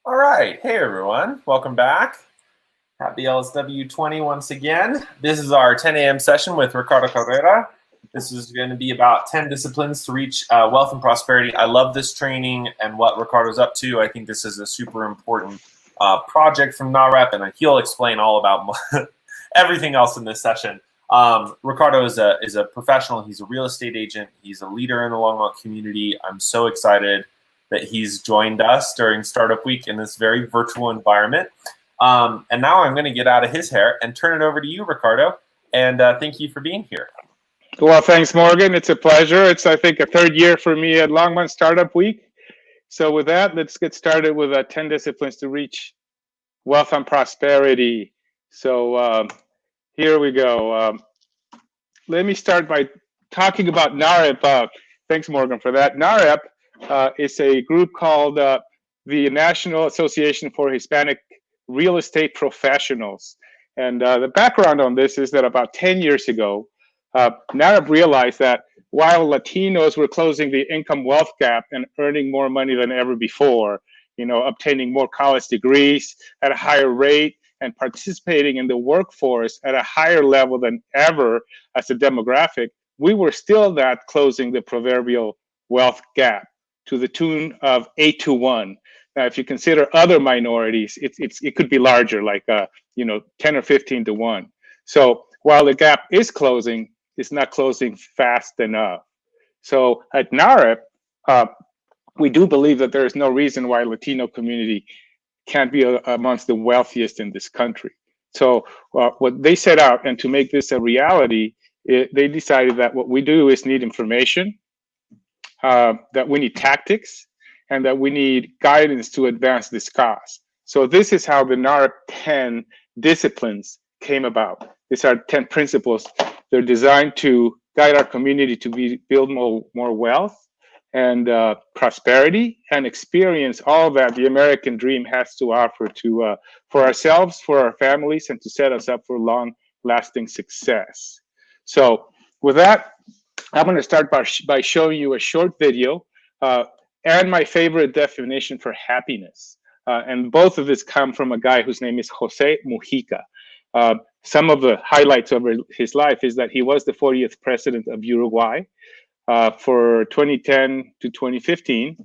All right. Hey, everyone. Welcome back. Happy LSW 20 once again. This is our 10 a.m. session with Ricardo Carrera. This is going to be about 10 disciplines to reach wealth and prosperity. I love this training and what Ricardo's up to. I think this is a super important project from NAHREP, and he'll explain all about everything else in this session. Ricardo is a professional. He's a real estate agent. He's a leader in the Longmont community. I'm so excited that he's joined us during Startup Week in this very virtual environment. And now I'm going to get out of his hair and turn it over to you, Ricardo. And thank you for being here. Well, thanks, Morgan. It's a pleasure. It's, I think, a third year for me at Longmont Startup Week. So with that, let's get started with 10 disciplines to reach wealth and prosperity. So here we go. Let me start by talking about NAHREP. Thanks, Morgan, for that. NAHREP is a group called the National Association for Hispanic Real Estate Professionals. And the background on this is that about 10 years ago, NAHREP realized that while Latinos were closing the income wealth gap and earning more money than ever before, obtaining more college degrees at a higher rate and participating in the workforce at a higher level than ever as a demographic, we were still not closing the proverbial wealth gap to the tune of 8-1. Now, if you consider other minorities, it could be larger, like 10 or 15-1. So while the gap is closing, it's not closing fast enough. So at NAHREP, we do believe that there is no reason why Latino community can't be amongst the wealthiest in this country. So what they set out, and to make this a reality, they decided that what we do is need information, that we need tactics, and that we need guidance to advance this cause. So this is how the NAHREP 10 disciplines came about. These are 10 principles. They're designed to guide our community to build more wealth and prosperity and experience all that the American dream has to offer for ourselves, for our families, and to set us up for long-lasting success. So with that, I'm going to start by showing you a short video and my favorite definition for happiness. And both of this come from a guy whose name is Jose Mujica. Some of the highlights of his life is that he was the 40th president of Uruguay for 2010 to 2015.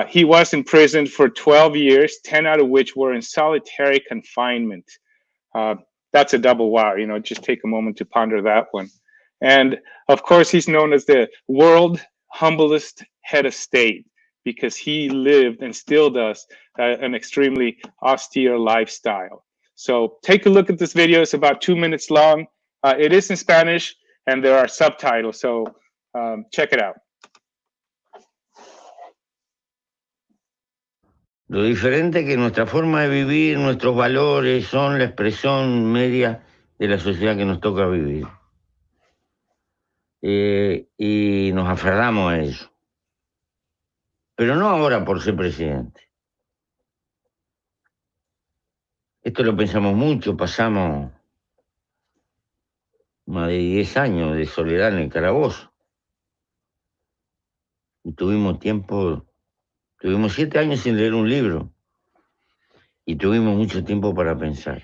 He was imprisoned for 12 years, 10 out of which were in solitary confinement. That's a double wow, just take a moment to ponder that one. And of course, he's known as the world humblest head of state because he lived and still does an extremely austere lifestyle. So take a look at this video. It's about 2 minutes long. It is in Spanish and there are subtitles. So check it out. Lo diferente que nuestra forma de vivir, nuestros valores son la expresión media de la sociedad que nos toca vivir. Y nos aferramos a eso. Pero no ahora por ser presidente. Esto lo pensamos mucho, pasamos más de 10 años de soledad en el calabozo. Y tuvimos 7 años sin leer un libro. Y tuvimos mucho tiempo para pensar.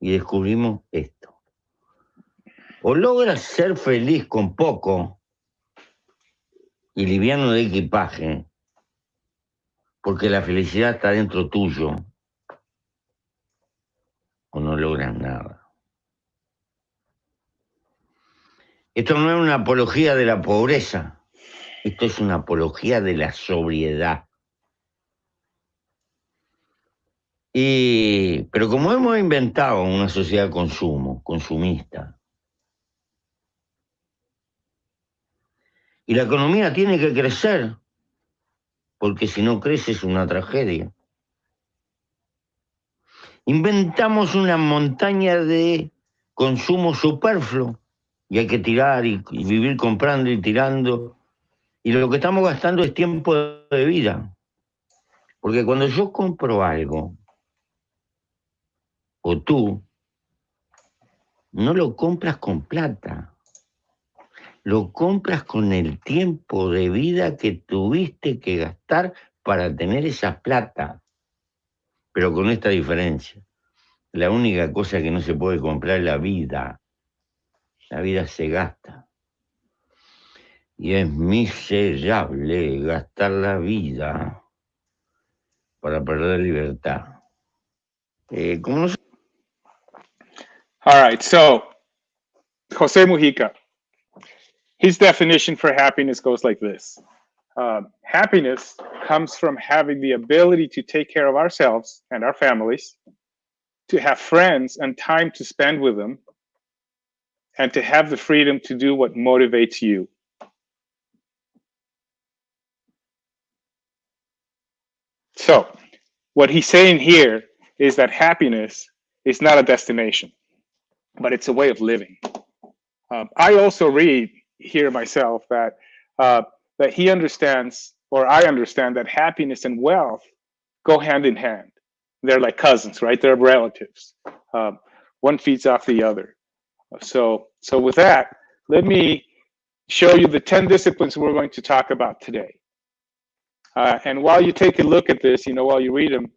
Y descubrimos esto. O logras ser feliz con poco y liviano de equipaje, porque la felicidad está dentro tuyo, o no logras nada. Esto no es una apología de la pobreza, esto es una apología de la sobriedad. Pero como hemos inventado una sociedad de consumo, consumista, y la economía tiene que crecer, porque si no crece es una tragedia. Inventamos una montaña de consumo superfluo y hay que tirar y vivir comprando y tirando. Y lo que estamos gastando es tiempo de vida. Porque cuando yo compro algo, o tú, no lo compras con plata. Lo compras con el tiempo de vida que tuviste que gastar para tener esa plata. pero con esta diferencia. La única cosa que no se puede comprar es la vida. La vida se gasta. Y es miserable gastar la vida para perder libertad. ¿Cómo no? All right, so Jose Mujica, his definition for happiness goes like this. Happiness comes from having the ability to take care of ourselves and our families, to have friends and time to spend with them, and to have the freedom to do what motivates you. So what he's saying here is that happiness is not a destination, but it's a way of living. I also read here myself that he understands, or I understand, that happiness and wealth go hand in hand. They're like cousins, right? They're relatives. One feeds off the other. So with that, let me show you the 10 disciplines we're going to talk about today. And while you take a look at this, while you read them,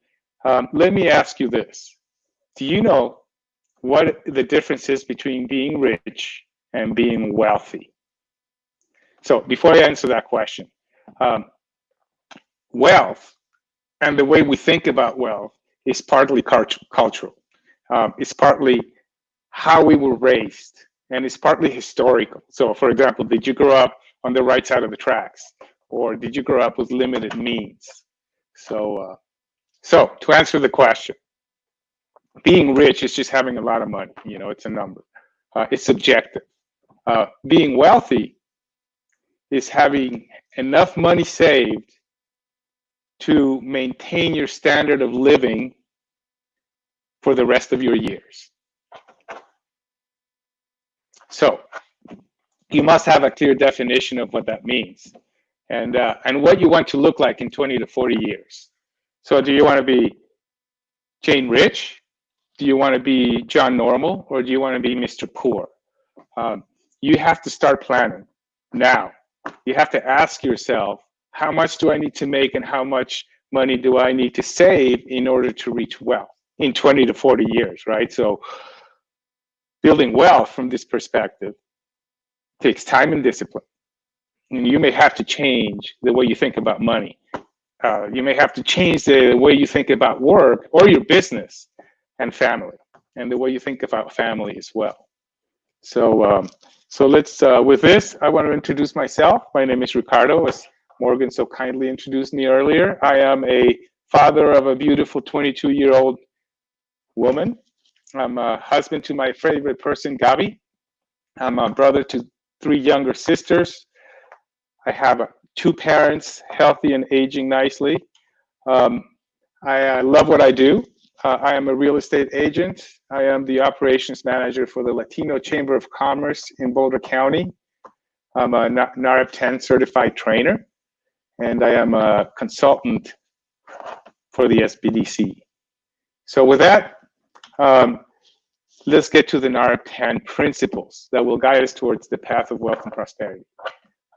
let me ask you this. Do you know what the difference is between being rich and being wealthy? So before I answer that question, wealth and the way we think about wealth is partly cultural. It's partly how we were raised, and it's partly historical. So for example, did you grow up on the right side of the tracks, or did you grow up with limited means? So to answer the question, being rich is just having a lot of money. It's a number. It's subjective. Being wealthy is having enough money saved to maintain your standard of living for the rest of your years. So you must have a clear definition of what that means, and what you want to look like in 20 to 40 years. So do you want to be Jane Rich? Do you want to be John Normal? Or do you want to be Mr. Poor? You have to start planning now. You have to ask yourself, how much do I need to make and how much money do I need to save in order to reach wealth in 20 to 40 years, right? So building wealth from this perspective takes time and discipline. And you may have to change the way you think about money. You may have to change the way you think about work or your business and family, and the way you think about family as well. So let's, with this, I want to introduce myself. My name is Ricardo, as Morgan so kindly introduced me earlier. I am a father of a beautiful 22-year-old woman. I'm a husband to my favorite person, Gabi. I'm a brother to 3 younger sisters. I have 2 parents, healthy and aging nicely. I love what I do. I am a real estate agent. I am the operations manager for the Latino Chamber of Commerce in Boulder County. I'm a NAHREP 10 certified trainer, and I am a consultant for the SBDC. So with that, let's get to the NAHREP 10 principles that will guide us towards the path of wealth and prosperity.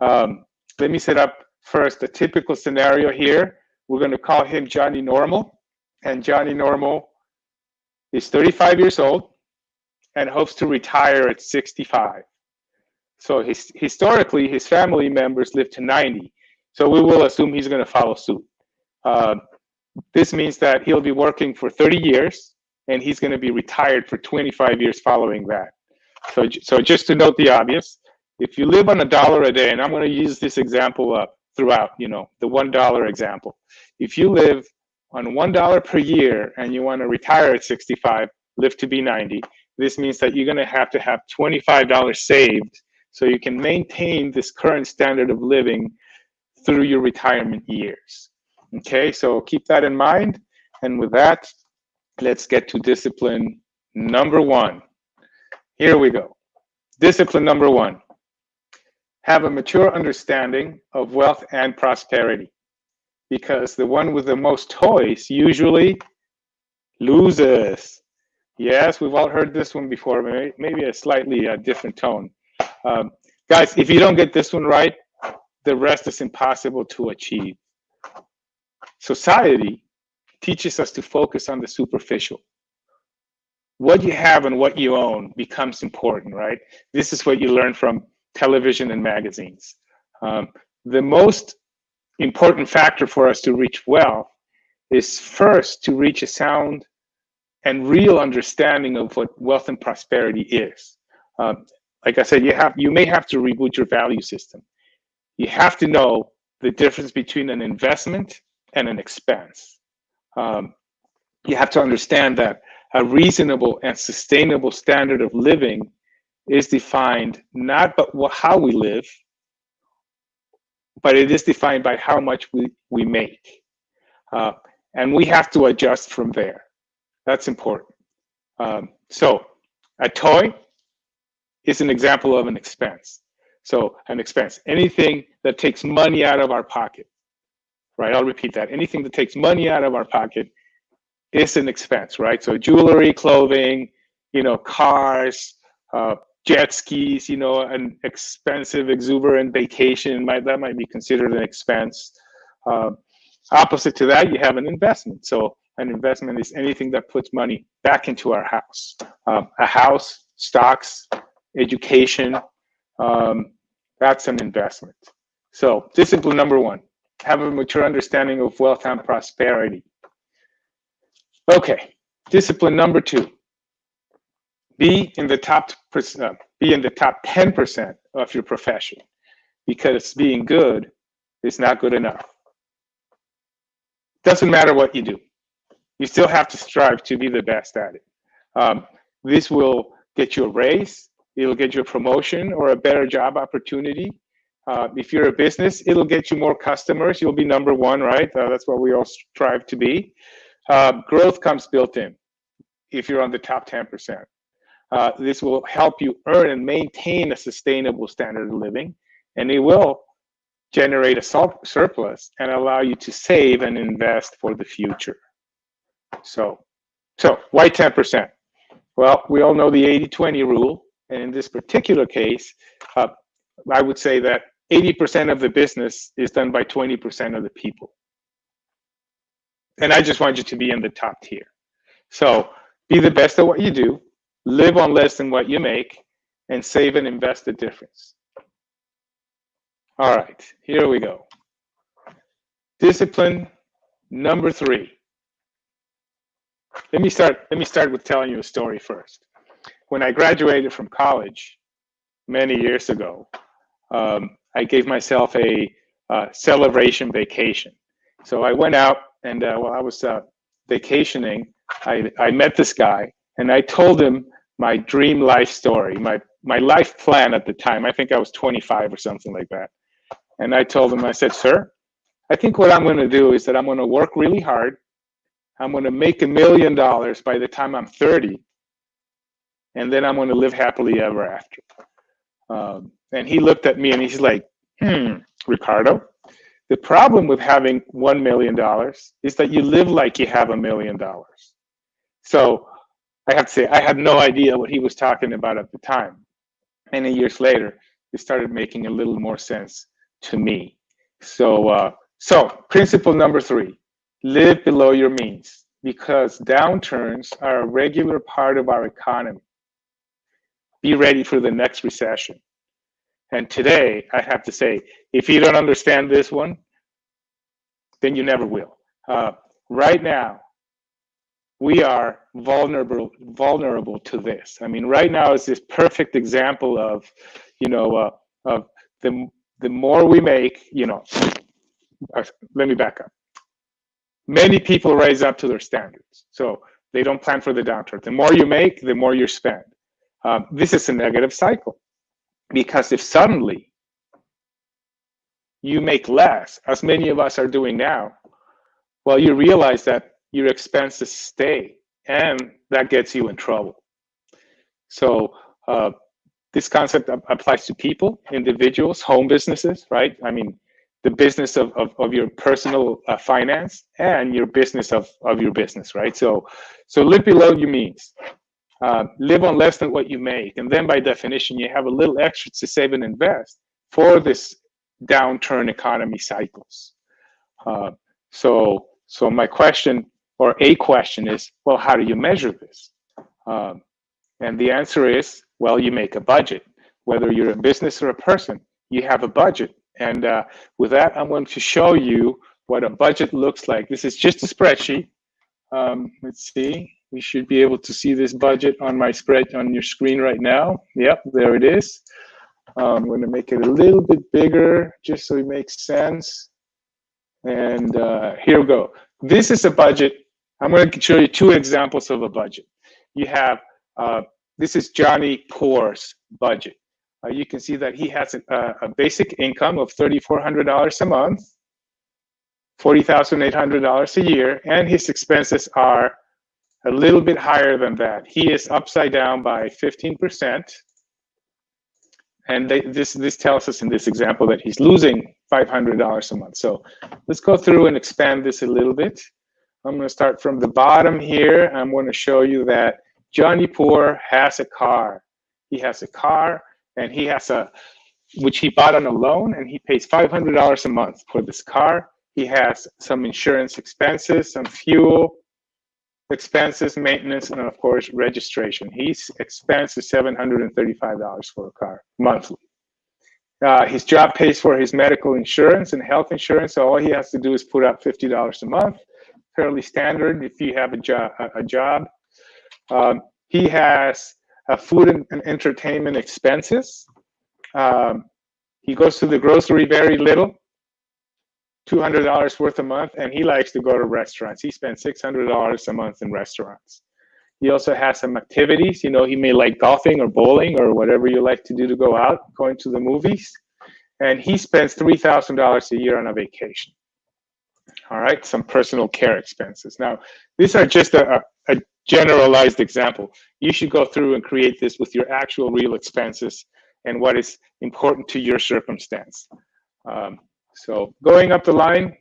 Let me set up first a typical scenario here. We're going to call him Johnny Normal. And Johnny Normal is 35 years old and hopes to retire at 65. So historically, his family members live to 90. So we will assume he's going to follow suit. This means that he'll be working for 30 years and he's going to be retired for 25 years following that. So just to note the obvious, if you live on $1 a day, and I'm going to use this example throughout, the $1 example. If you live on $1 per year and you want to retire at 65, live to be 90, this means that you're going to have $25 saved so you can maintain this current standard of living through your retirement years. Okay, so keep that in mind. And with that, let's get to discipline number 1. Here we go. Discipline number 1. Have a mature understanding of wealth and prosperity, because the one with the most toys usually loses. Yes, we've all heard this one before, maybe a slightly different tone. Guys, if you don't get this one right, the rest is impossible to achieve. Society teaches us to focus on the superficial. What you have and what you own becomes important, right? This is what you learn from television and magazines. The most important factor for us to reach wealth is first to reach a sound and real understanding of what wealth and prosperity is. Like I said, you may have to reboot your value system. You have to know the difference between an investment and an expense. You have to understand that a reasonable and sustainable standard of living is defined not by how we live, but it is defined by how much we make. And we have to adjust from there. That's important. So a toy is an example of an expense. So an expense, anything that takes money out of our pocket, right? I'll repeat that. Anything that takes money out of our pocket is an expense, right? So jewelry, clothing, cars, jet skis, an expensive, exuberant vacation, that might be considered an expense. Opposite to that, you have an investment. So an investment is anything that puts money back into our house. A house, stocks, education, that's an investment. So discipline number 1, have a mature understanding of wealth and prosperity. Okay, discipline number 2, be in the top 10% of your profession, because being good is not good enough. Doesn't matter what you do. You still have to strive to be the best at it. This will get you a raise. It'll get you a promotion or a better job opportunity. If you're a business, it'll get you more customers. You'll be number 1, right? That's what we all strive to be. Growth comes built in if you're on the top 10%. This will help you earn and maintain a sustainable standard of living, and it will generate a surplus and allow you to save and invest for the future. So why 10%? Well, we all know the 80-20 rule, and in this particular case, I would say that 80% of the business is done by 20% of the people. And I just want you to be in the top tier. So be the best at what you do, live on less than what you make, and save and invest the difference. All right, here we go. Discipline number 3. Let me start with telling you a story first. When I graduated from college many years ago, I gave myself a celebration vacation. So I went out, and while I was vacationing, I met this guy, and I told him my dream life story, my life plan at the time. I think I was 25 or something like that. And I told him, I said, sir, I think what I'm going to do is that I'm going to work really hard. I'm going to make $1 million by the time I'm 30. And then I'm going to live happily ever after. And he looked at me and he's like, Ricardo, the problem with having $1 million is that you live like you have $1 million. So I have to say, I had no idea what he was talking about at the time. Many years later, it started making a little more sense to me. So principle number 3, live below your means, because downturns are a regular part of our economy. Be ready for the next recession. And today, I have to say, if you don't understand this one, then you never will. Right now, we are vulnerable to this. I mean, right now is this perfect example of, of the more we make, let me back up. Many people raise up to their standards. So they don't plan for the downturn. The more you make, the more you spend. This is a negative cycle, because if suddenly you make less, as many of us are doing now, well, you realize that your expenses stay, and that gets you in trouble. So this concept applies to people, individuals, home businesses, right? I mean, the business of your personal finance and your business of your business, right? So live below your means. Live on less than what you make. And then by definition, you have a little extra to save and invest for this downturn economy cycles. So my question or a question is, well, how do you measure this? And the answer is, well, you make a budget. Whether you're a business or a person, you have a budget. And with that, I'm going to show you what a budget looks like. This is just a spreadsheet. Let's see. We should be able to see this budget on my on your screen right now. Yep, there it is. I'm going to make it a little bit bigger just so it makes sense. And here we go. This is a budget. I'm going to show you two examples of a budget. You have, this is Johnny Poor's budget. You can see that he has a basic income of $3,400 a month, $40,800 a year, and his expenses are a little bit higher than that. He is upside down by 15%. And this tells us in this example that he's losing $500 a month. So let's go through and expand this a little bit. I'm going to start from the bottom here. I'm going to show you that Johnny Poor has a car. He has a car, and he has which he bought on a loan, and he pays $500 a month for this car. He has some insurance expenses, some fuel expenses, maintenance, and of course, registration. His expense is $735 for a car monthly. His job pays for his medical insurance and health insurance, so all he has to do is put up $50 a month. Fairly standard if you have a job. He has food and entertainment expenses. He goes to the grocery very little, $200 worth a month, and he likes to go to restaurants. He spends $600 a month in restaurants. He also has some activities. You know, he may like golfing or bowling or whatever you like to do to go out, going to the movies. And he spends $3,000 a year on a vacation. All right, some personal care expenses. Now, these are just a generalized example. You should go through and create this with your actual real expenses and what is important to your circumstance. So going up the line,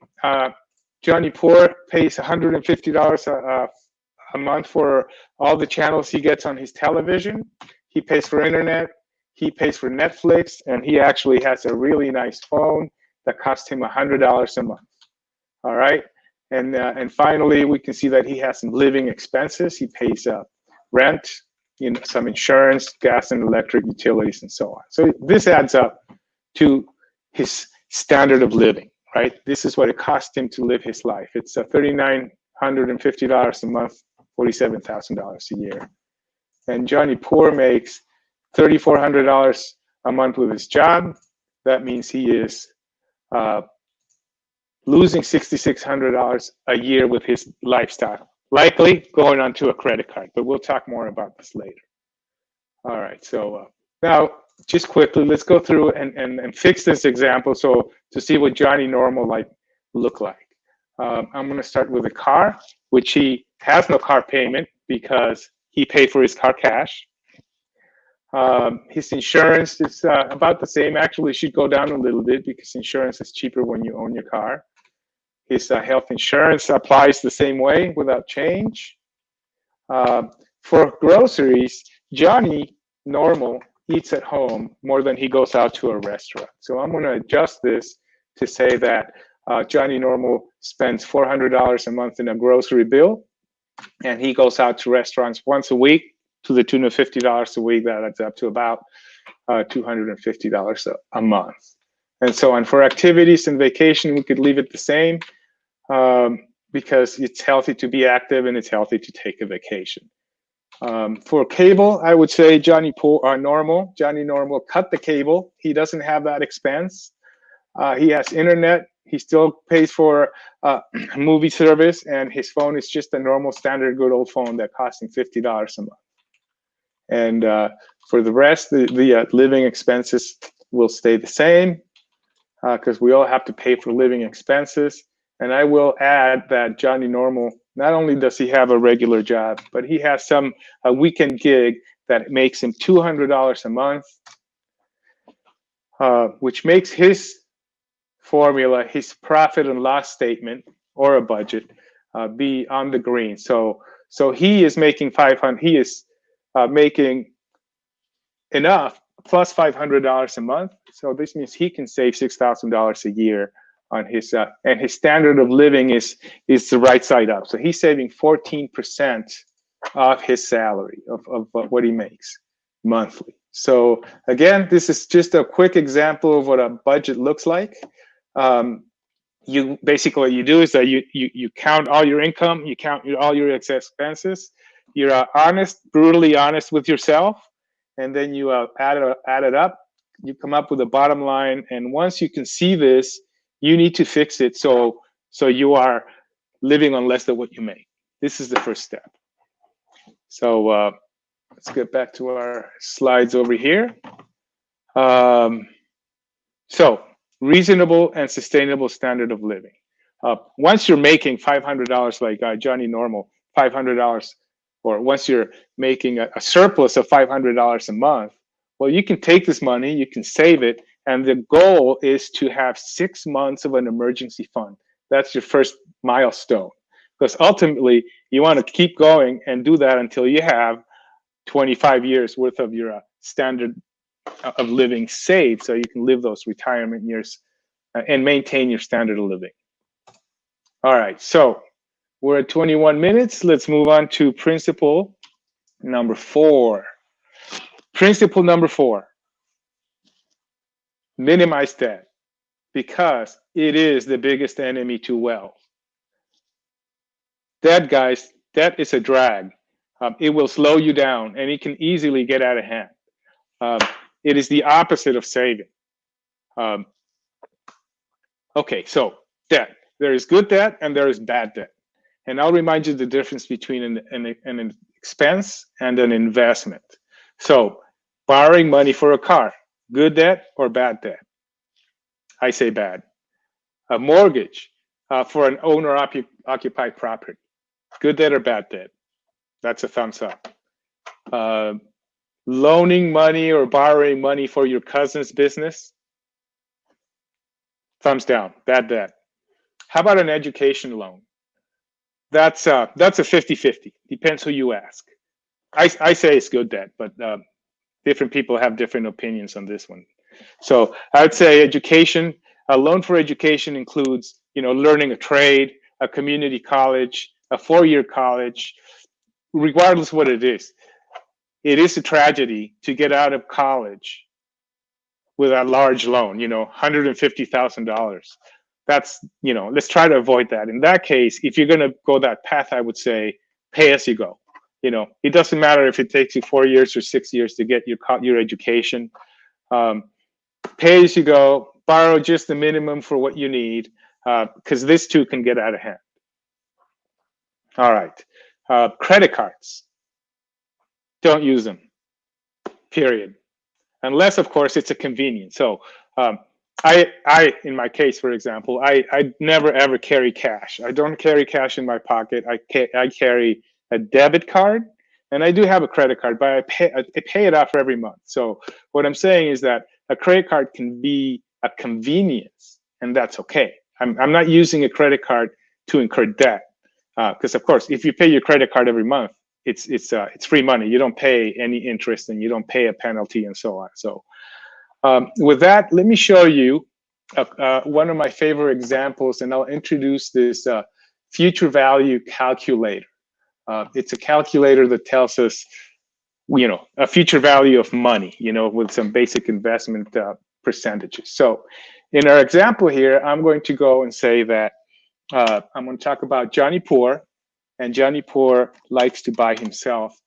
Johnny Poor pays $150 a month for all the channels he gets on his television. He pays for internet, he pays for Netflix, and he actually has a really nice phone that costs him $100 a month. All right, and finally, we can see that he has some living expenses. He pays rent, some insurance, gas and electric utilities, and so on. So this adds up to his standard of living, right? This is what it cost him to live his life. It's $3,950 a month, $47,000 a year. And Johnny Poor makes $3,400 a month with his job. That means he is losing $6,600 a year with his lifestyle, likely going onto a credit card, but we'll talk more about this later. All right, so now just quickly, let's go through and fix this example so to see what Johnny Normal look like. I'm going to start with a car, which he has no car payment because he paid for his car cash. His insurance is about the same. Actually, it should go down a little bit because insurance is cheaper when you own your car. His health insurance applies the same way without change. For groceries, Johnny Normal eats at home more than he goes out to a restaurant. So I'm going to adjust this to say that Johnny Normal spends $400 a month in a grocery bill, and he goes out to restaurants once a week to the tune of $50 a week. That adds up to about $250 a month. And so on. For activities and vacation, we could leave it the same because it's healthy to be active and it's healthy to take a vacation. For cable, I would say Johnny Normal cut the cable. He doesn't have that expense. He has internet. He still pays for movie service, and his phone is just a normal, standard, good old phone that costs him $50 a month. And for the rest, the living expenses will stay the same because we all have to pay for living expenses. And I will add that Johnny Normal, not only does he have a regular job, but he has a weekend gig that makes him $200 a month, which makes his formula, his profit and loss statement or a budget, be on the green. So he is making he is making enough plus $500 a month. So this means he can save $6,000 a year on his and his standard of living is the right side up. So he's saving 14% of his salary of what he makes monthly. So again, this is just a quick example of what a budget looks like. You basically, what you do is that you count all your income, you count all your expenses. You're brutally honest with yourself, and then you add it up. You come up with a bottom line, and once you can see this, you need to fix it so you are living on less than what you make. This is the first step. So let's get back to our slides over here. So reasonable and sustainable standard of living. Once you're making $500 like Johnny Normal, $500, or once you're making a surplus of $500 a month, well, you can take this money, you can save it, and the goal is to have 6 months of an emergency fund. That's your first milestone, because ultimately you want to keep going and do that until you have 25 years worth of your standard of living saved, so you can live those retirement years and maintain your standard of living. All right, so we're at 21 minutes. Let's move on to principle number 4. Principle number 4, minimize debt, because it is the biggest enemy to wealth. Debt, guys, debt is a drag. It will slow you down, and it can easily get out of hand. It is the opposite of saving. Okay, so debt. There is good debt and there is bad debt. And I'll remind you the difference between an expense and an investment. So borrowing money for a car, good debt or bad debt? I say bad. A mortgage for an owner-occupied property, good debt or bad debt? That's a thumbs up. Loaning money or borrowing money for your cousin's business, thumbs down, bad debt. How about an education loan? That's a 50-50, depends who you ask. I say it's good debt, but different people have different opinions on this one. So I'd say education, a loan for education includes, learning a trade, a community college, a 4-year college, regardless what it is. It is a tragedy to get out of college with a large loan, $150,000. That's, let's try to avoid that. In that case, if you're going to go that path, I would say pay as you go. It doesn't matter if it takes you 4 years or 6 years to get your education. Pay as you go, borrow just the minimum for what you need, because this too can get out of hand. All right, credit cards. Don't use them, period. Unless, of course, it's a convenience. So I, in my case, for example, I never ever carry cash. I don't carry cash in my pocket. I carry a debit card, and I do have a credit card, but I pay it off every month. So what I'm saying is that a credit card can be a convenience, and that's okay. I'm not using a credit card to incur debt, because of course, if you pay your credit card every month, it's free money. You don't pay any interest, and you don't pay a penalty, and so on. So with that, let me show you one of my favorite examples, and I'll introduce this future value calculator. It's a calculator that tells us, a future value of money, with some basic investment percentages. So in our example here, I'm going to go and say that I'm going to talk about Johnny Poor, and Johnny Poor likes to buy himself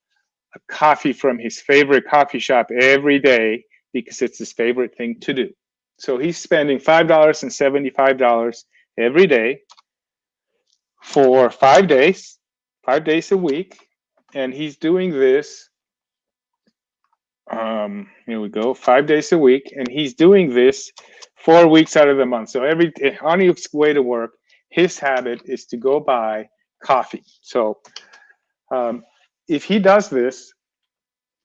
a coffee from his favorite coffee shop every day because it's his favorite thing to do. So he's spending $5.75 every day for 5 days a week, and he's doing this. Here we go, 5 days a week, and he's doing this 4 weeks out of the month. So on his way to work, his habit is to go buy coffee. So if he does this,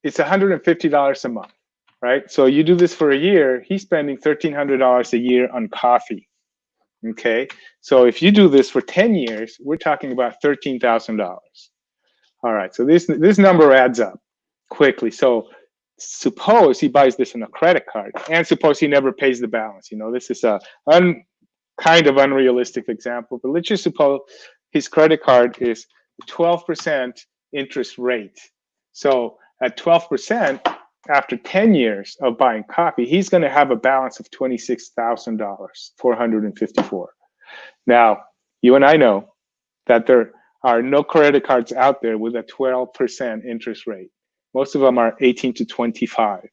it's $150 a month, right? So you do this for a year, he's spending $1,300 a year on coffee. Okay, so if you do this for 10 years, we're talking about $13,000. All right, so this number adds up quickly. So suppose he buys this on a credit card, and suppose he never pays the balance. This is kind of unrealistic example, but let's just suppose his credit card is 12% interest rate. So at 12%, after 10 years of buying coffee, he's going to have a balance of $26,454. Now, you and I know that there are no credit cards out there with a 12% interest rate. Most of them are 18 to 25.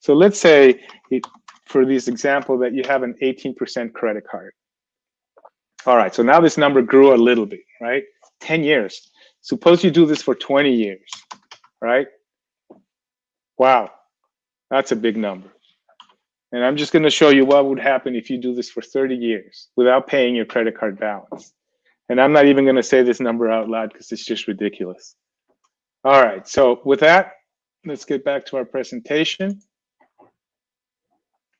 So let's say, for this example, that you have an 18% credit card. All right, so now this number grew a little bit, right? 10 years. Suppose you do this for 20 years, right? Wow, that's a big number. And I'm just going to show you what would happen if you do this for 30 years without paying your credit card balance. And I'm not even going to say this number out loud because it's just ridiculous. All right, so with that, let's get back to our presentation.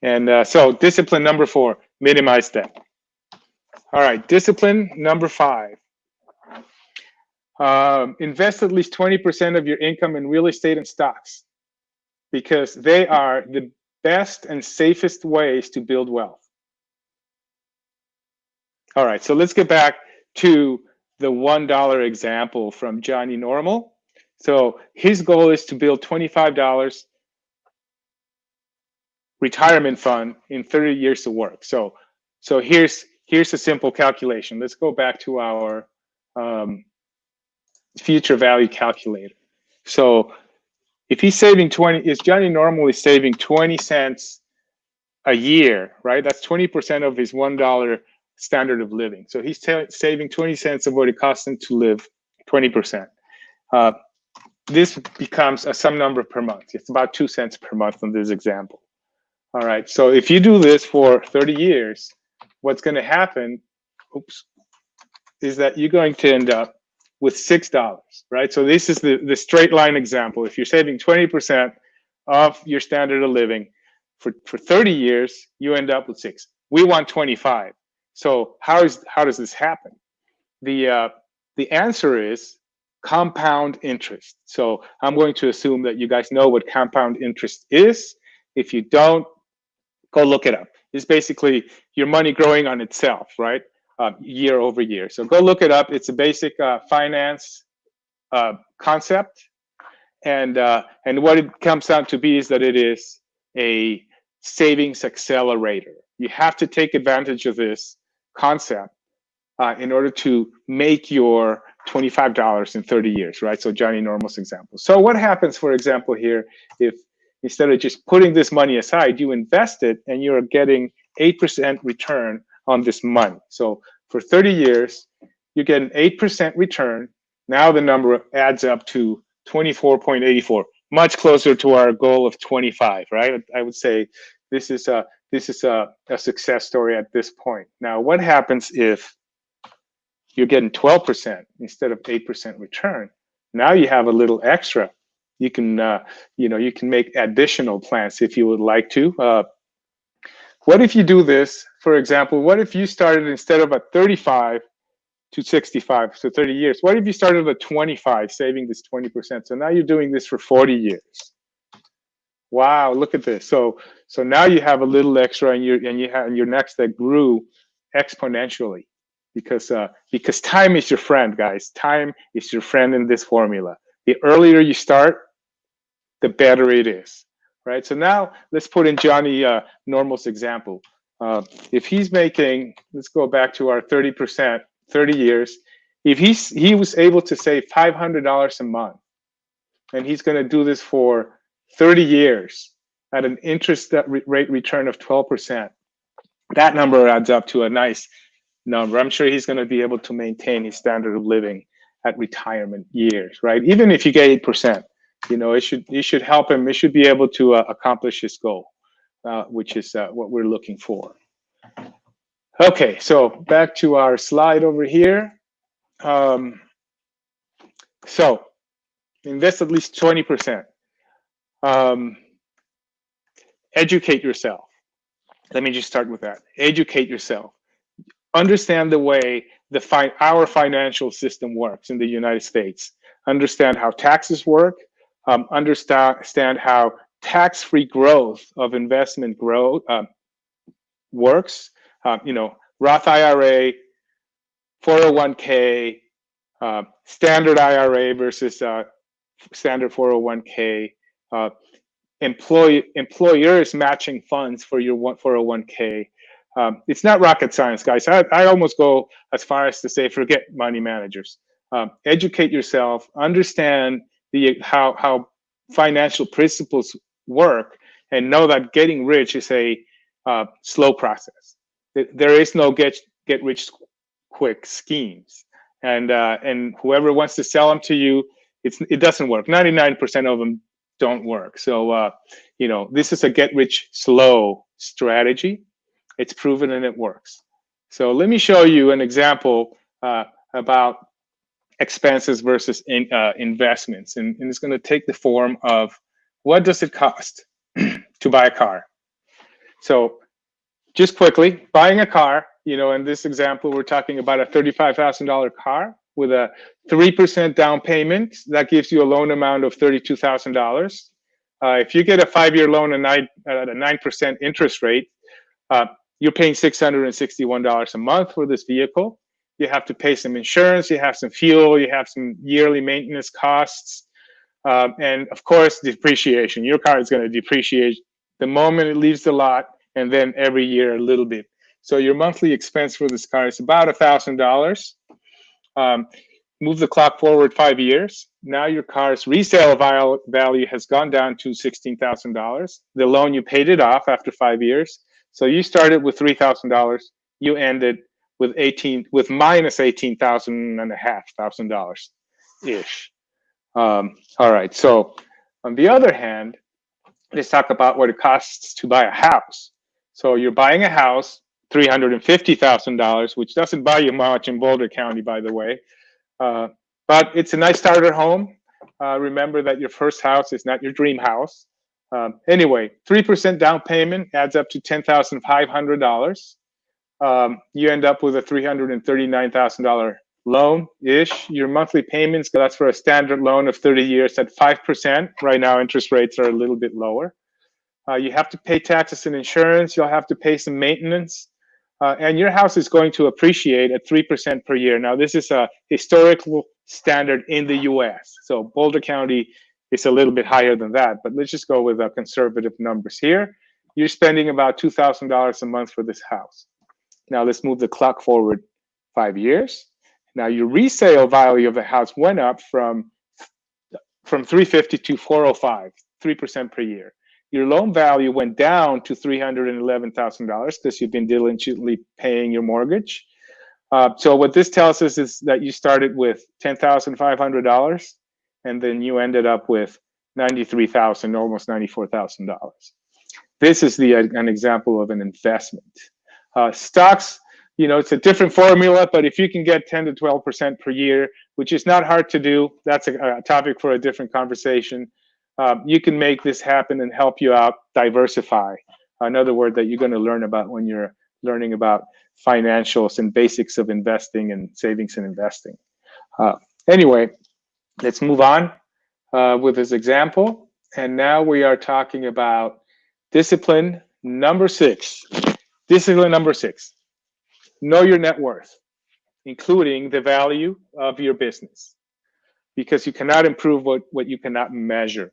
And so discipline number 4, minimize debt. All right, discipline number 5. Invest at least 20% of your income in real estate and stocks because they are the best and safest ways to build wealth. All right, so let's get back to the $1 example from Johnny Normal. So his goal is to build $25 retirement fund in 30 years of work. So here's a simple calculation. Let's go back to our future value calculator. So if he's saving Johnny normally saving 20 cents a year, right? That's 20% of his $1 standard of living. So he's saving 20 cents of what it costs him to live, 20%. This becomes some number per month. It's about 2 cents per month in this example. All right, so if you do this for 30 years, what's going to happen, is that you're going to end up with $6, right? So this is the straight line example. If you're saving 20% of your standard of living for 30 years, you end up with 6. We want 25. So how does this happen? The answer is compound interest. So I'm going to assume that you guys know what compound interest is. If you don't, go look it up. It's basically your money growing on itself, right? Year over year. So go look it up. It's a basic finance concept. And what it comes down to be is that it is a savings accelerator. You have to take advantage of this concept in order to make your $25 in 30 years, right? So Johnny Normal's example. So what happens, for example, here, if instead of just putting this money aside, you invest it and you're getting 8% return on this money. So for 30 years, you get an 8% return. Now the number adds up to 24.84, much closer to our goal of 25, right? I would say this is a success story at this point. Now, what happens if you're getting 12% instead of 8% return? Now you have a little extra. You can, you can make additional plans if you would like to. What if you do this, for example, what if you started instead of at 35 to 65, so 30 years, what if you started at 25, saving this 20%? So now you're doing this for 40 years. Wow, look at this. So now you have a little extra and your next that grew exponentially because time is your friend, guys. Time is your friend in this formula. The earlier you start, the better it is, right? So now let's put in Johnny Normal's example. If he's making, let's go back to our 30%, 30 years. If he was able to save $500 a month, and he's going to do this for 30 years at an interest rate return of 12%, that number adds up to a nice number. I'm sure he's going to be able to maintain his standard of living at retirement years, right? Even if you get 8%. It should help him. It should be able to accomplish his goal, which is what we're looking for. Okay, so back to our slide over here. So invest at least 20%. Educate yourself. Let me just start with that. Educate yourself. Understand the way our financial system works in the United States. Understand how taxes work. Understand how tax-free growth of investment works. Roth IRA, 401k, standard IRA versus standard 401k, employers matching funds for your 401k. It's not rocket science, guys. I almost go as far as to say, forget money managers. Educate yourself, understand how financial principles work, and know that getting rich is a slow process. There is no get rich quick schemes, and whoever wants to sell them to you, it doesn't work. 99% of them don't work. So this is a get rich slow strategy. It's proven and it works. So let me show you an example about expenses versus investments, and it's going to take the form of what does it cost to buy a car. So just quickly, buying a car, in this example, we're talking about a $35,000 car with a 3% down payment. That gives you a loan amount of $32,000. If you get a 5-year loan at a 9% interest rate, you're paying $661 a month for this vehicle. You have to pay some insurance, you have some fuel, you have some yearly maintenance costs, and of course, depreciation. Your car is going to depreciate the moment it leaves the lot, and then every year a little bit. So your monthly expense for this car is about $1,000. Move the clock forward 5 years. Now your car's resale value has gone down to $16,000. The loan, you paid it off after 5 years. So you started with $3,000. You ended with minus $18,500 ish. All right. So on the other hand, let's talk about what it costs to buy a house. So you're buying a house, $350,000, which doesn't buy you much in Boulder County, by the way. But it's a nice starter home. Remember that your first house is not your dream house. Anyway, 3% down payment adds up to $10,500. You end up with a $339,000 loan-ish. Your monthly payments, that's for a standard loan of 30 years at 5%. Right now, interest rates are a little bit lower. You have to pay taxes and insurance. You'll have to pay some maintenance. And your house is going to appreciate at 3% per year. Now, this is a historical standard in the US. So Boulder County is a little bit higher than that, but let's just go with conservative numbers here. You're spending about $2,000 a month for this house. Now let's move the clock forward 5 years. Now your resale value of the house went up from $350 to $405, 3% per year. Your loan value went down to $311,000 because you've been diligently paying your mortgage. So what this tells us is that you started with $10,500 and then you ended up with $93,000, almost $94,000. This is an example of an investment. Stocks, it's a different formula, but if you can get 10 to 12% per year, which is not hard to do, that's a topic for a different conversation. You can make this happen and help you out diversify. Another word that you're going to learn about when you're learning about financials and basics of investing and savings and investing. Anyway, let's move on with this example. And now we are talking about discipline number 6. Discipline number 6. Know your net worth, including the value of your business, because you cannot improve what you cannot measure.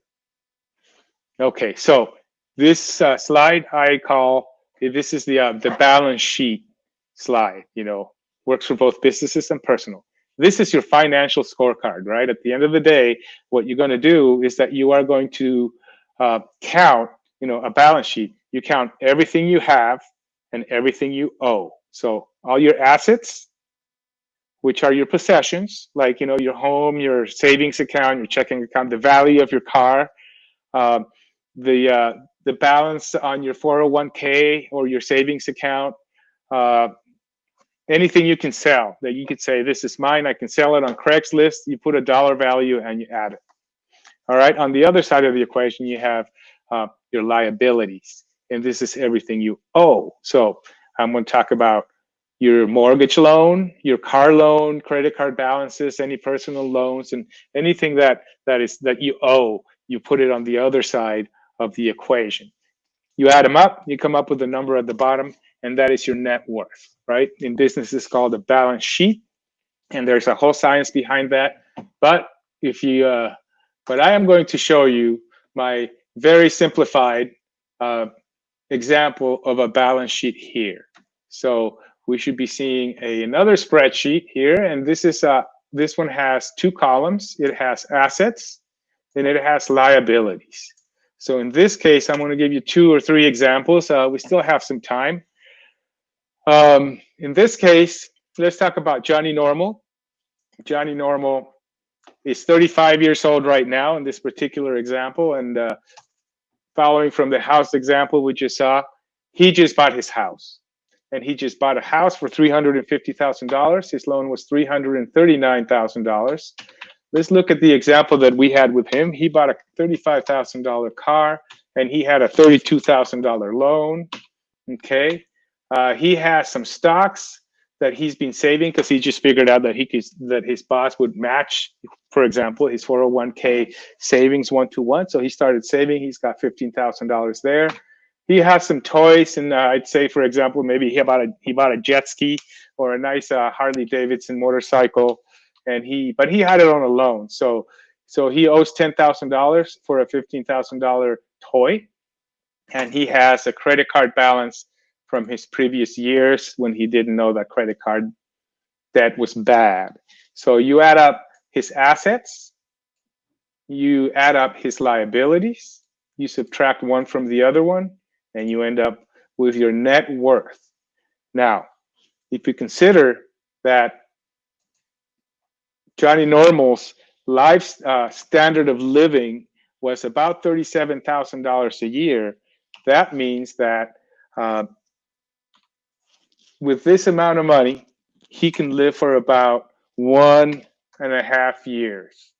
Okay, so this slide I call, this is the balance sheet slide, works for both businesses and personal. This is your financial scorecard, right? At the end of the day, what you're going to do is that you are going to count, a balance sheet. You count everything you have and everything you owe. So all your assets, which are your possessions, like, your home, your savings account, your checking account, the value of your car, the balance on your 401k or your savings account, anything you can sell that you could say, this is mine, I can sell it on Craigslist. You put a dollar value and you add it. All right. On the other side of the equation, you have your liabilities, and this is everything you owe. So I'm going to talk about your mortgage loan, your car loan, credit card balances, any personal loans, and anything that you owe. You put it on the other side of the equation. You add them up, you come up with a number at the bottom, and that is your net worth. right? In business, it's called a balance sheet, and there's a whole science behind that. But if you, but I am going to show you my very simplified example of a balance sheet here. So we should be seeing another spreadsheet here, and this one has two columns. It has assets and it has liabilities. So in this case, I'm going to give you 2 or 3 examples. We still have some time. In this case, let's talk about Johnny Normal. Johnny Normal is 35 years old right now in this particular example, and following from the house example we just saw, he just bought his house. And he just bought a house for $350,000. His loan was $339,000. Let's look at the example that we had with him. He bought a $35,000 car, and he had a $32,000 loan. Okay, he has some stocks that he's been saving because he just figured out that his boss would match, for example, his 401k savings 1-to-1. So he started saving. He's got $15,000 there. He has some toys, and I'd say, for example, maybe he bought a jet ski or a nice Harley Davidson motorcycle, but he had it on a loan. So he owes $10,000 for a $15,000 toy, and he has a credit card balance from his previous years when he didn't know that credit card debt was bad. So you add up his assets, you add up his liabilities, you subtract one from the other one, and you end up with your net worth. Now, if you consider that Johnny Normal's life standard of living was about $37,000 a year, that means that with this amount of money, he can live for about 1.5 years.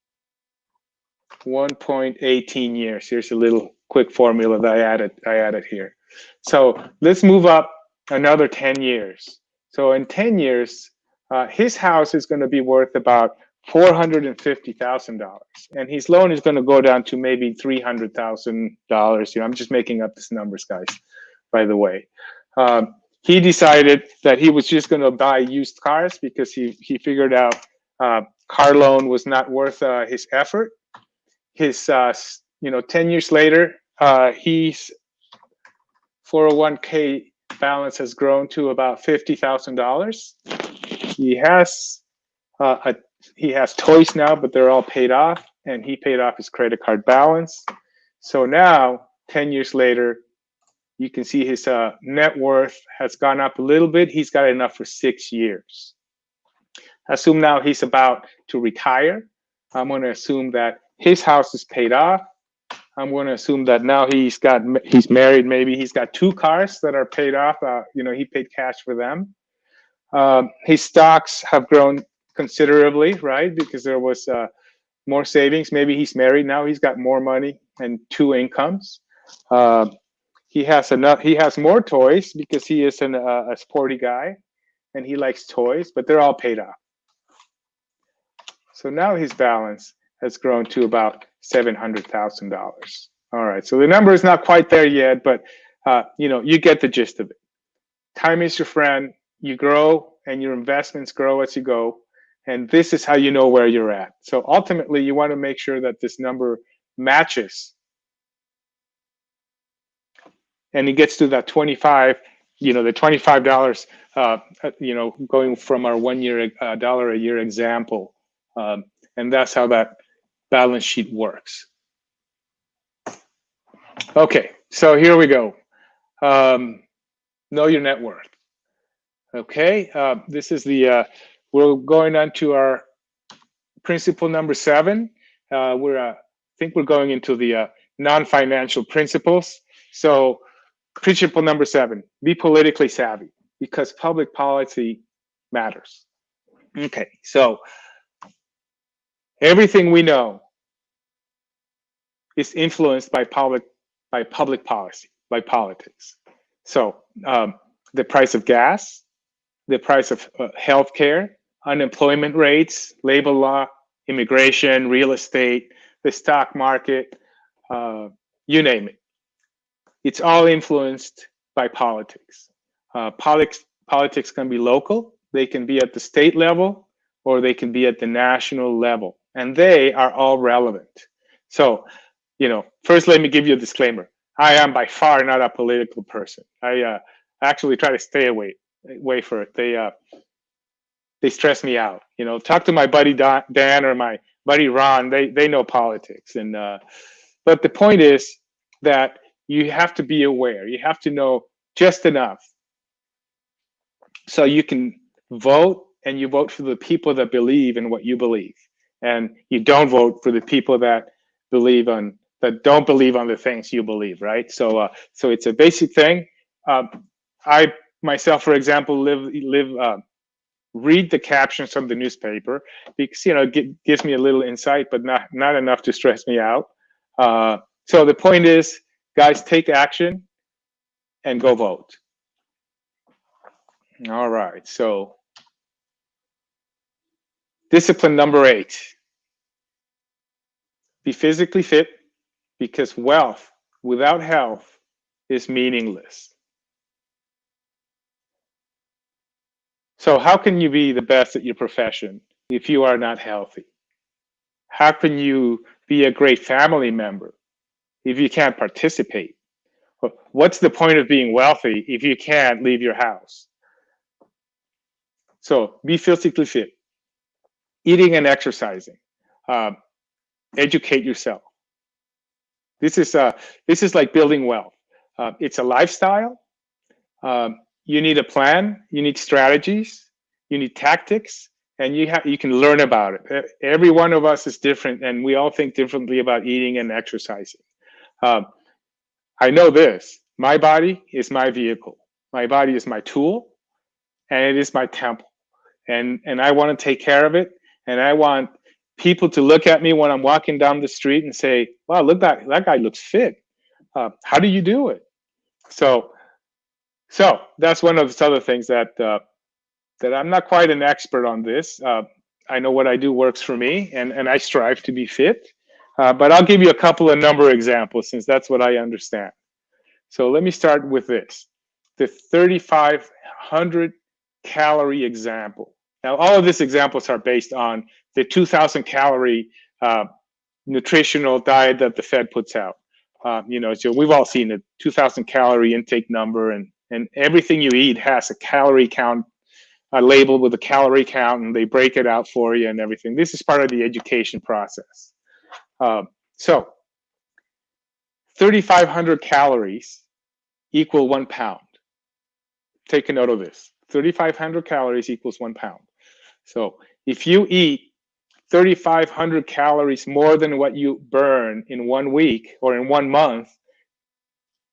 1.18 years. Here's a little quick formula that I added here. So let's move up another 10 years. So in 10 years, his house is going to be worth about $450,000, and his loan is going to go down to maybe $300,000. I'm just making up these numbers, guys, by the way. He decided that he was just going to buy used cars because he figured out car loan was not worth his effort. His 10 years later, his 401k balance has grown to about $50,000. He has toys now, but they're all paid off, and he paid off his credit card balance. So now, 10 years later, you can see his net worth has gone up a little bit. He's got enough for 6 years. Assume now he's about to retire. I'm going to assume that his house is paid off. I'm going to assume that now he's married. Maybe he's got 2 cars that are paid off. He paid cash for them. His stocks have grown considerably, right? Because there was more savings. Maybe he's married now. He's got more money and 2 incomes. He has more toys because he is a sporty guy, and he likes toys, but they're all paid off. So now his balance has grown to about $700,000. All right, so the number is not quite there yet, but you get the gist of it. Time is your friend. You grow, and your investments grow as you go, and this is how you know where you're at. So ultimately, you want to make sure that this number matches, and it gets to that 25. The $25. Going from our $1 a year example. And that's how that balance sheet works. Okay, so here we go. Know your net worth. Okay, this is we're going on to our principle number 7. I think we're going into the non-financial principles. So principle number 7, be politically savvy, because public policy matters. Okay, so everything we know is influenced by public policy, by politics. So the price of gas, the price of healthcare, unemployment rates, labor law, immigration, real estate, the stock market, you name it. It's all influenced by politics. Politics can be local, they can be at the state level, or they can be at the national level, and they are all relevant. So, first let me give you a disclaimer. I am by far not a political person. I actually try to stay away for it. They stress me out. Talk to my buddy Dan or my buddy Ron. They know politics, but the point is that you have to be aware. You have to know just enough so you can vote, and you vote for the people that believe in what you believe, and you don't vote for the people that don't believe on the things you believe, right? So it's a basic thing. I myself, for example, read the captions from the newspaper because it gives me a little insight, but not enough to stress me out. So the point is, guys, take action and go vote. All right, so discipline number 8. Be physically fit, because wealth without health is meaningless. So how can you be the best at your profession if you are not healthy? How can you be a great family member if you can't participate? What's the point of being wealthy if you can't leave your house? So be physically fit, eating and exercising, educate yourself. This is like building wealth. It's a lifestyle. You need a plan. You need strategies. You need tactics, and you can learn about it. Every one of us is different, and we all think differently about eating and exercising. I know this. My body is my vehicle. My body is my tool, and it is my temple. And I want to take care of it, and I want people to look at me when I'm walking down the street and say, "Wow, look, that guy looks fit. How do you do it?" So that's one of the other things that I'm not quite an expert on this. I know what I do works for me, and I strive to be fit. But I'll give you a couple of number examples since that's what I understand. So let me start with this: the 3,500 calorie example. Now, all of these examples are based on the 2,000 calorie nutritional diet that the Fed puts out. So we've all seen the 2,000 calorie intake number, and everything you eat has a calorie count, labeled with a calorie count, and they break it out for you and everything. This is part of the education process. So 3,500 calories equal 1 pound. Take a note of this. 3,500 calories equals 1 pound. So if you eat 3,500 calories more than what you burn in 1 week or in 1 month,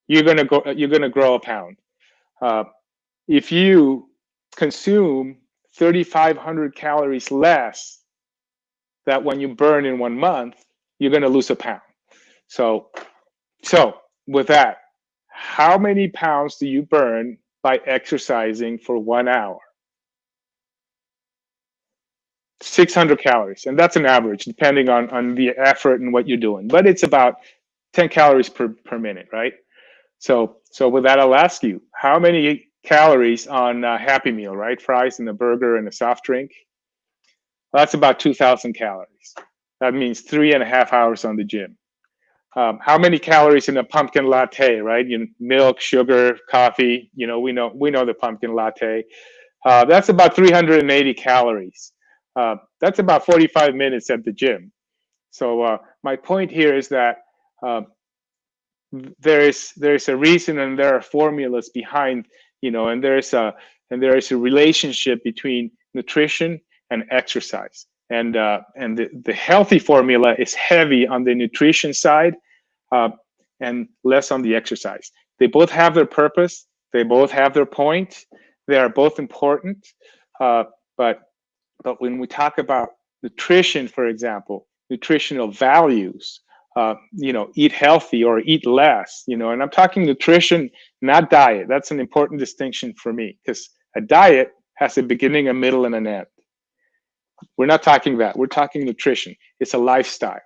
you're gonna grow a pound. If you consume 3,500 calories less than when you burn in 1 month, you're gonna lose a pound. So with that, how many pounds do you burn by exercising for 1 hour? 600 calories, and that's an average depending on the effort and what you're doing, but it's about 10 calories per minute, right? So with that, I'll ask you, how many calories on a Happy Meal, right? Fries and a burger and a soft drink. Well, that's about 2,000 calories. That means 3.5 hours on the gym. How many calories in a pumpkin latte, right? Milk, sugar, coffee. We know the pumpkin latte. That's about 380 calories. That's about 45 minutes at the gym. So my point here is that there is a reason, and there are formulas behind, and there is a relationship between nutrition and exercise. And the healthy formula is heavy on the nutrition side and less on the exercise. They both have their purpose. They both have their point. They are both important. But when we talk about nutrition, for example, nutritional values, eat healthy or eat less, and I'm talking nutrition, not diet. That's an important distinction for me, because a diet has a beginning, a middle, and an end. We're not talking that. We're talking nutrition. It's a lifestyle.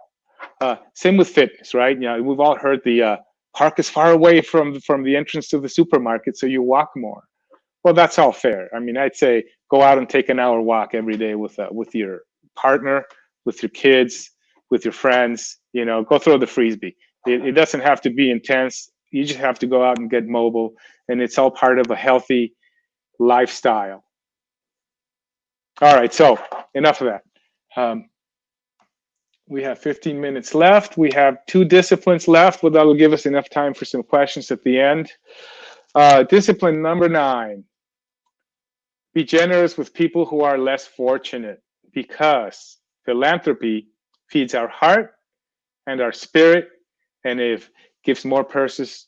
Same with fitness, right? We've all heard the park is far away from the entrance to the supermarket, so you walk more. well, that's all fair. I mean, I'd say go out and take an hour walk every day with your partner, with your kids, with your friends. You know, go throw the frisbee. It doesn't have to be intense. You just have to go out and get mobile, and it's all part of a healthy lifestyle. All right, so enough of that. We have 15 minutes left. We have 2 disciplines left, but that will give us enough time for some questions at the end. Discipline number 9. Be generous with people who are less fortunate, because philanthropy feeds our heart and our spirit, and it gives more purpose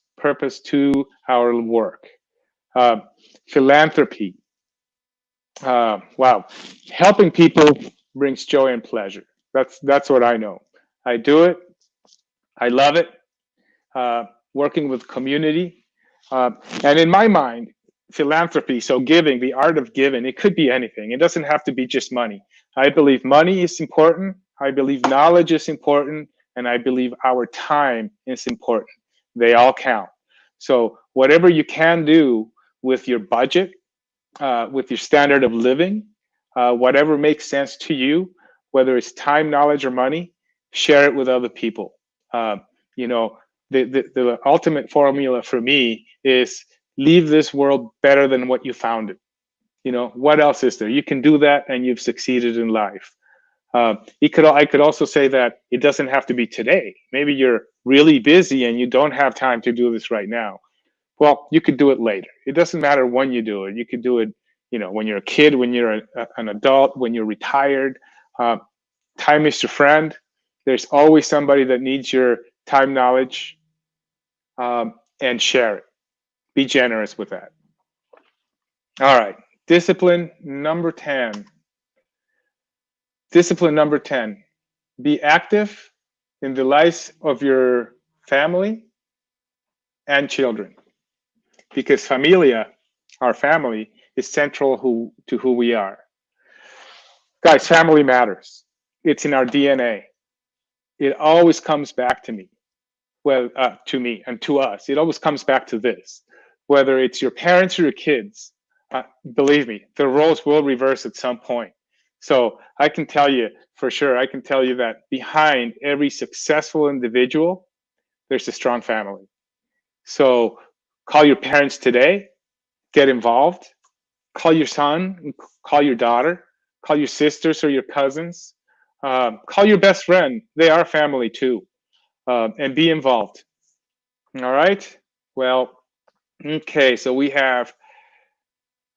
to our work. Philanthropy. Wow. Helping people brings joy and pleasure. That's what I know. I do it. I love it. Working with community. And in my mind, philanthropy, so giving, the art of giving, it could be anything. It doesn't have to be just money. I believe money is important. I believe knowledge is important. And I believe our time is important. They all count. So whatever you can do with your budget, with your standard of living, whatever makes sense to you, whether it's time, knowledge, or money, share it with other people. You know, the ultimate formula for me is leave this world better than what you found it. You know, what else is there? You can do that and you've succeeded in life. I could also say that it doesn't have to be today. Maybe you're really busy and you don't have time to do this right now. Well, you could do it later. It doesn't matter when you do it. You could do it, you know, when you're a kid, when you're an adult, when you're retired. Time is your friend. There's always somebody that needs your time, knowledge, and share it. Be generous with that. All right. Discipline number 10. Discipline number 10. Be active in the lives of your family and children. Because familia, our family, is central to who we are. Guys, family matters. It's in our DNA. It always comes back to me. Well, to me and to us. It always comes back to this. Whether it's your parents or your kids, believe me, the roles will reverse at some point. So I can tell you for sure, I can tell you that behind every successful individual, there's a strong family. So call your parents today, get involved, call your son, call your daughter, call your sisters or your cousins, call your best friend. They are family too, and be involved. All right. Well, okay. So we have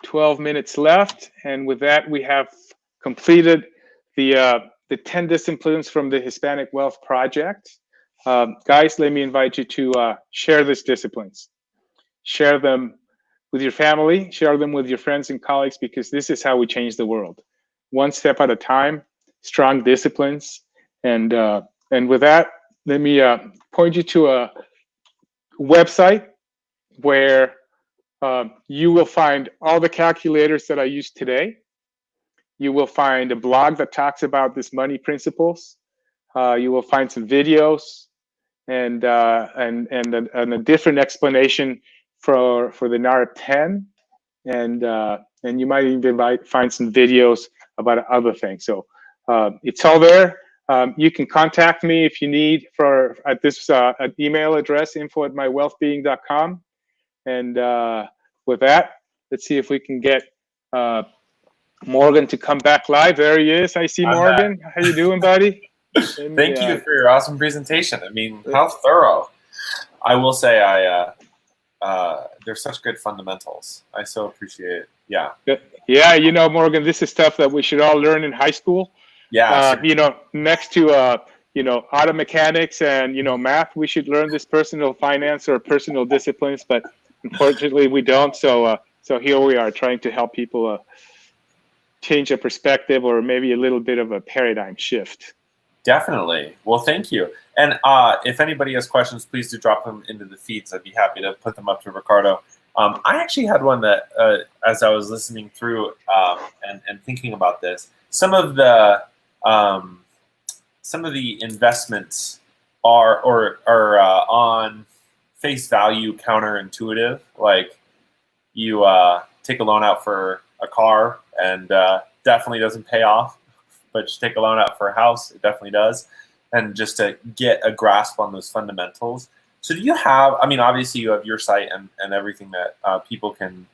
12 minutes left, and with that, we have completed the 10 disciplines from the Hispanic Wealth Project. Guys, let me invite you to share these disciplines. Share them with your family, share them with your friends and colleagues, because this is how we change the world. One step at a time, strong disciplines. And with that, let me point you to a website where you will find all the calculators that I used today. You will find a blog that talks about these money principles. You will find some videos and a different explanation for the NAHREP 10, and you might even find some videos about other things. So it's all there. You can contact me if you need at this email address, info@mywealthbeing.com. And with that, let's see if we can get Morgan to come back live. There he is. I see Morgan. How you doing, buddy? Thank you for your awesome presentation. I mean, how thorough. I will say there's such good fundamentals. I so appreciate it. Yeah. Yeah, you know, Morgan, this is stuff that we should all learn in high school. Yeah. You know, next to you know, auto mechanics and, you know, math, we should learn this personal finance or personal disciplines, but unfortunately we don't. So here we are trying to help people change a perspective or maybe a little bit of a paradigm shift. Definitely. Well, thank you. And if anybody has questions, please do drop them into the feeds. I'd be happy to put them up to Ricardo. I actually had one that, as I was listening through and thinking about this, some of the investments are on face value counterintuitive. Like you take a loan out for a car, and definitely doesn't pay off. But just take a loan out for a house, it definitely does. And just to get a grasp on those fundamentals. So do you have, I mean, obviously you have your site and everything that people can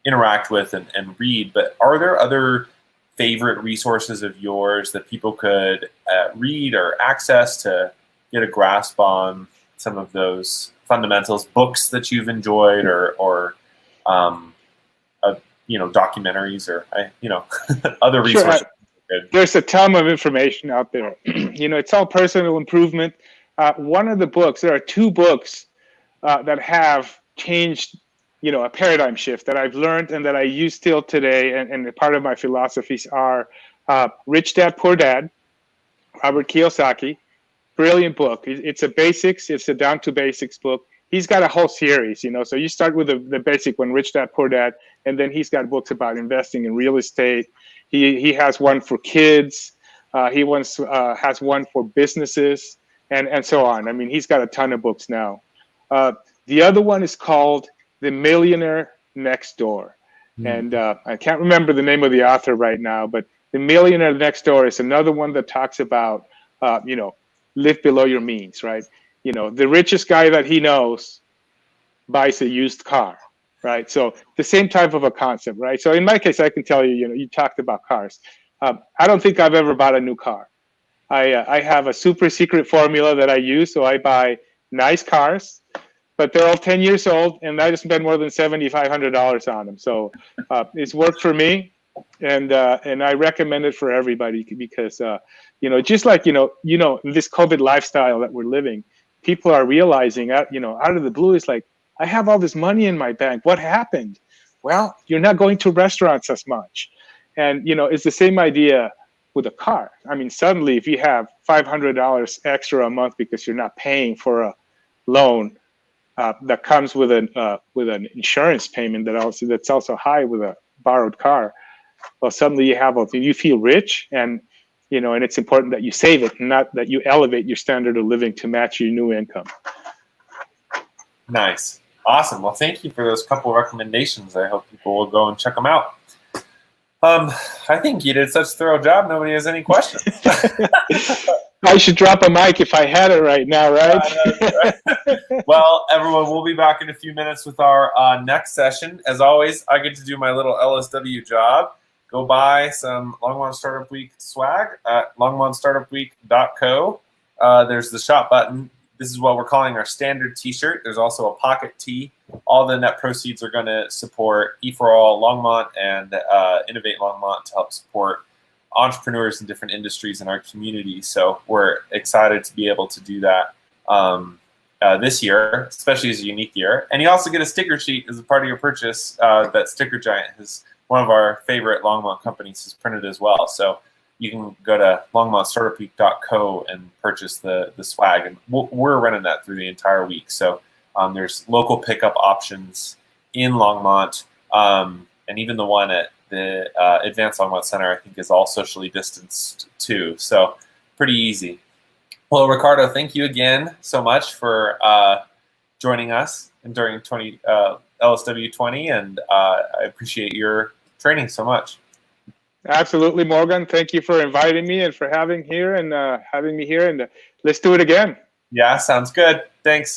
interact with and read, but are there other favorite resources of yours that people could read or access to get a grasp on some of those fundamentals, books that you've enjoyed, or documentaries, or other resources? Sure. There's a ton of information out there. It's all personal improvement. One of the books, there are two books that have changed, a paradigm shift that I've learned and that I use still today. And part of my philosophies are Rich Dad, Poor Dad, Robert Kiyosaki. Brilliant book. It's a down to basics book. He's got a whole series, so you start with the basic one, Rich Dad, Poor Dad, and then he's got books about investing in real estate. He has one for kids. He has one for businesses, and so on. I mean, he's got a ton of books now. The other one is called The Millionaire Next Door. And I can't remember the name of the author right now, but The Millionaire Next Door is another one that talks about, live below your means, right? The richest guy that he knows buys a used car, right? So the same type of a concept, right? So in my case, I can tell you, you talked about cars. I don't think I've ever bought a new car. I have a super secret formula that I use. So I buy nice cars, but they're all 10 years old, and I just spend more than $7,500 on them. So it's worked for me, and I recommend it for everybody because just like this COVID lifestyle that we're living, people are realizing out of the blue, it's like, I have all this money in my bank. What happened? Well, you're not going to restaurants as much. And, it's the same idea with a car. I mean, suddenly if you have $500 extra a month because you're not paying for a loan that comes with an insurance payment that's also high with a borrowed car, well, suddenly you feel rich, and it's important that you save it, not that you elevate your standard of living to match your new income. Nice. Awesome. Well, thank you for those couple of recommendations. I hope people will go and check them out. I think you did such a thorough job. Nobody has any questions. I should drop a mic if I had it right now, right? Right. Well, everyone, we'll be back in a few minutes with our next session. As always, I get to do my little LSW job. Go buy some Longmont Startup Week swag at longmontstartupweek.co. There's the shop button. This is what we're calling our standard t-shirt. There's also a pocket tee. All the net proceeds are going to support E4All Longmont and Innovate Longmont to help support entrepreneurs in different industries in our community. So we're excited to be able to do that this year, especially as a unique year. And you also get a sticker sheet as a part of your purchase that Sticker Giant has, one of our favorite Longmont companies, has printed as well. So you can go to longmontstartupweek.co and purchase the swag. And we're running that through the entire week. So there's local pickup options in Longmont. And even the one at the Advanced Longmont Center, I think, is all socially distanced too. So pretty easy. Well, Ricardo, thank you again so much for joining us during LSW 20. And I appreciate your training so much. Absolutely, Morgan. Thank you for inviting me and for having me here, and let's do it again. Yeah, sounds good. Thanks.